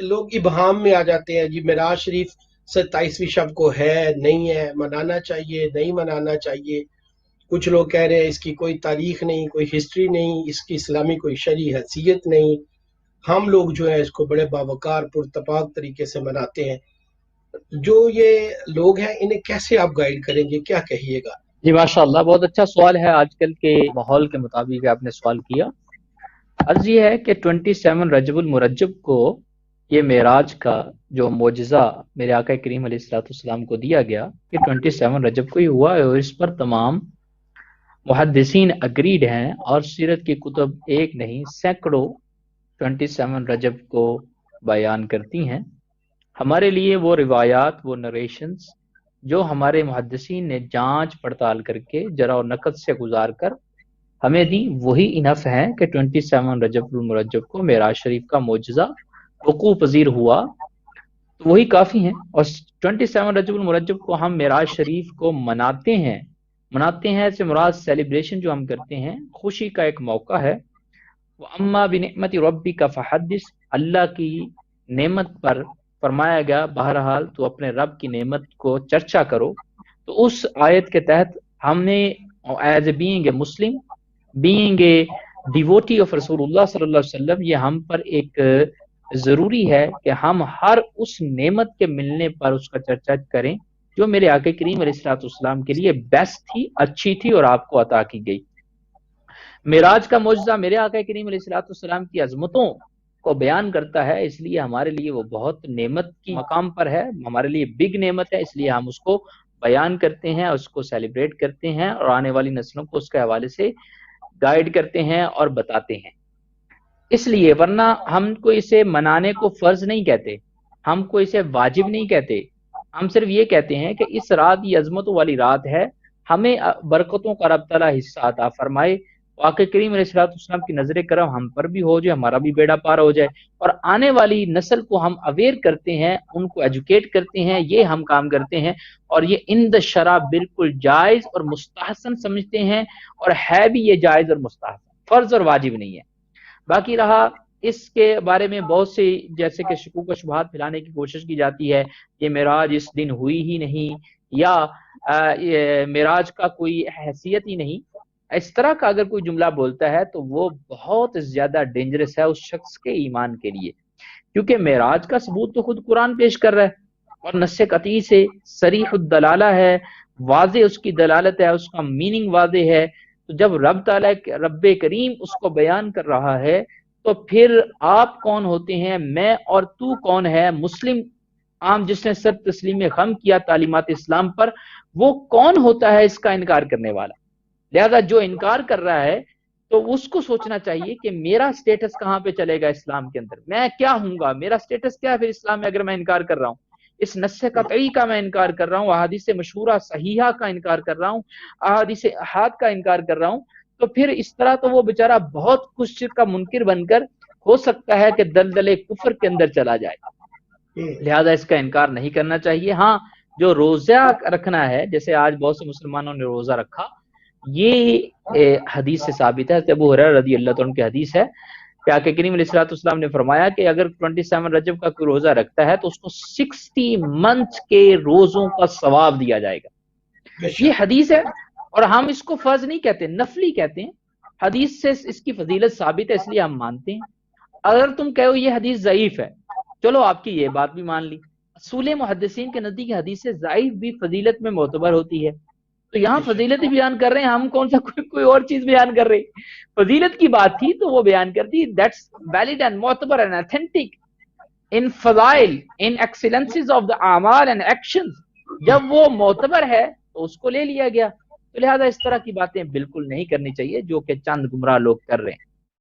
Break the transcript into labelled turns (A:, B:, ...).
A: لوگ ابہام میں آ جاتے ہیں جی معراج شریف 27ویں شب کو ہے نہیں ہے، منانا چاہیے نہیں منانا چاہیے. کچھ لوگ کہہ رہے ہیں اس کی کوئی تاریخ نہیں، کوئی ہسٹری نہیں، اس کی اسلامی کوئی شرعی حیثیت نہیں. ہم لوگ جو ہے اس کو بڑے باوقار پرتپاک طریقے سے مناتے ہیں. جو یہ لوگ ہیں انہیں کیسے آپ گائیڈ کریں گے، کیا کہیے گا؟
B: جی ماشاء اللہ، بہت اچھا سوال ہے. آج کل کے ماحول کے مطابق آپ نے سوال کیا. عرض یہ ہے کہ 27 رجب المرجب کو یہ معراج کا جو معجزہ میرے آقا کریم علیہ الصلوۃ والسلام کو دیا گیا، یہ 27 رجب کو ہی ہوا ہے، اور اس پر تمام محدثین اگریڈ ہیں، اور سیرت کی کتب ایک نہیں سینکڑوں 27 رجب کو بیان کرتی ہیں. ہمارے لیے وہ روایات، وہ نریشنز جو ہمارے محدثین نے جانچ پڑتال کر کے جرا و نقد سے گزار کر ہمیں دی، وہی انف ہیں کہ 27 رجب المرجب کو معراج شریف کا معجزہ وقوع پذیر ہوا، تو وہی کافی ہیں. اور 27 رجب المرجب کو ہم معراج شریف کو مناتے ہیں سے مراد سیلیبریشن جو ہم کرتے ہیں، خوشی کا ایک موقع ہے. وَأَمَّا بِنِعْمَةِ رَبِّكَ فَحَدِّثْ، اللہ کی نعمت پر فرمایا گیا بہرحال تو اپنے رب کی نعمت کو چرچا کرو. تو اس آیت کے تحت ہم نے as a being a Muslim, being a duty of رسول اللہ صلی اللہ علیہ وسلم، یہ ہم پر ایک ضروری ہے کہ ہم ہر اس نعمت کے ملنے پر اس کا چرچا کریں جو میرے آقا کریم علیہ الصلوۃ والسلام کے لیے بیسٹ تھی، اچھی تھی، اور آپ کو عطا کی گئی. معراج کا معجزہ میرے آقا کریم علیہ الصلوۃ والسلام کی عظمتوں کو بیان کرتا ہے، اس لیے ہمارے لیے وہ بہت نعمت کی مقام پر ہے، ہمارے لیے بگ نعمت ہے، اس لیے ہم اس کو بیان کرتے ہیں، اس کو سیلیبریٹ کرتے ہیں، اور آنے والی نسلوں کو اس کے حوالے سے گائیڈ کرتے ہیں اور بتاتے ہیں. اس لیے ورنہ ہم کو اسے منانے کو فرض نہیں کہتے، ہم کو اسے واجب نہیں کہتے، ہم صرف یہ کہتے ہیں کہ اس رات یہ عظمتوں والی رات ہے، ہمیں برکتوں کا رب تعالیٰ حصہ عطا فرمائے. آقا کریم علیہ الصلوۃ والسلام کی نظر کرم ہم پر بھی ہو جائے، ہمارا بھی بیڑا پار ہو جائے، اور آنے والی نسل کو ہم اویئر کرتے ہیں، ان کو ایجوکیٹ کرتے ہیں، یہ ہم کام کرتے ہیں. اور یہ ان دا شرع بالکل جائز اور مستحسن سمجھتے ہیں، اور ہے بھی یہ جائز اور مستحسن، فرض اور واجب نہیں ہے. باقی رہا اس کے بارے میں بہت سے جیسے کہ شکوک و شبہات پھیلانے کی کوشش کی جاتی ہے، یہ معراج اس دن ہوئی ہی نہیں، یا معراج کا کوئی حیثیت ہی نہیں. اس طرح کا اگر کوئی جملہ بولتا ہے تو وہ بہت زیادہ ڈینجرس ہے اس شخص کے ایمان کے لیے، کیونکہ معراج کا ثبوت تو خود قرآن پیش کر رہا ہے، اور نص قطعی سے صریح الدلالہ ہے، واضح اس کی دلالت ہے، اس کا میننگ واضح ہے. تو جب رب تعالیٰ رب کریم اس کو بیان کر رہا ہے تو پھر آپ کون ہوتے ہیں، میں اور تو کون ہے، مسلم عام جس نے سر تسلیم خم کیا تعلیمات اسلام پر، وہ کون ہوتا ہے اس کا انکار کرنے والا. لہذا جو انکار کر رہا ہے تو اس کو سوچنا چاہیے کہ میرا سٹیٹس کہاں پہ چلے گا اسلام کے اندر، میں کیا ہوں گا، میرا سٹیٹس کیا ہے پھر اسلام میں اگر میں انکار کر رہا ہوں. اس نص قطعی کا میں انکار کر رہا ہوں، احادیث مشہورہ صحیحہ کا انکار کر رہا ہوں، احادیث احاد کا انکار کر رہا ہوں، تو پھر اس طرح تو وہ بیچارہ بہت کچھ شرک کا منکر بن کر ہو سکتا ہے کہ دلدل کفر کے اندر چلا جائے. لہذا اس کا انکار نہیں کرنا چاہیے. ہاں جو روزہ رکھنا ہے، جیسے آج بہت سے مسلمانوں نے روزہ رکھا، یہ حدیث سے ثابت ہے، ابو ہریرہ رضی اللہ عنہ کی حدیث ہے کہ آقا کریم علیہ الصلوۃ والسلام نے فرمایا کہ اگر 27 رجب کا کوئی روزہ رکھتا ہے تو اس کو 60 منتھ کے روزوں کا ثواب دیا جائے گا. یہ حدیث ہے، اور ہم اس کو فرض نہیں کہتے، نفلی کہتے ہیں. حدیث سے اس کی فضیلت ثابت ہے، اس لیے ہم مانتے ہیں. اگر تم کہو یہ حدیث ضعیف ہے، چلو آپ کی یہ بات بھی مان لی. اصول محدثین کے نزدیک حدیث ضعیف بھی فضیلت میں معتبر ہوتی ہے. تو یہاں فضیلت بیان کر رہے ہیں، ہم کون سا کوئی اور چیز بیان کر رہے ہیں. فضیلت کی بات تھی تو وہ بیان کر دی، دیٹس ویلڈ اینڈ معتبر اینڈ اتھینٹک ان فضائل، ان ایکسیلنسز آف دا اعمال اینڈ ایکشنز. جب وہ معتبر ہے تو اس کو لے لیا گیا. تو لہذا اس طرح کی باتیں بالکل نہیں کرنی چاہیے جو کہ چند گمراہ لوگ کر رہے ہیں.